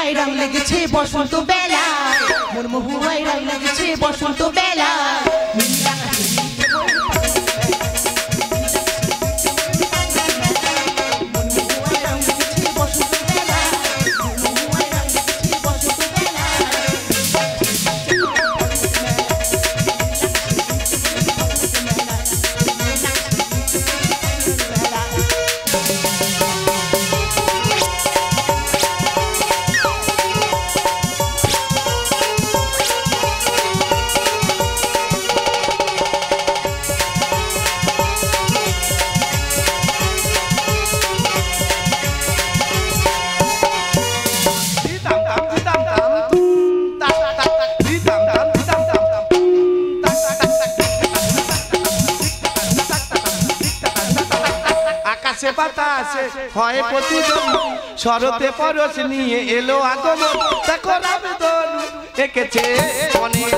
মহুয়ায় রং লেগেছে বসন্ত বেলা মোর মহুয়ায় রং লেগেছে বসন্ত বেলা হয় প্রতিদিন শরতে পরশ নিয়ে এলো আগমন দেখো রামধনু এঁকেছে অনেক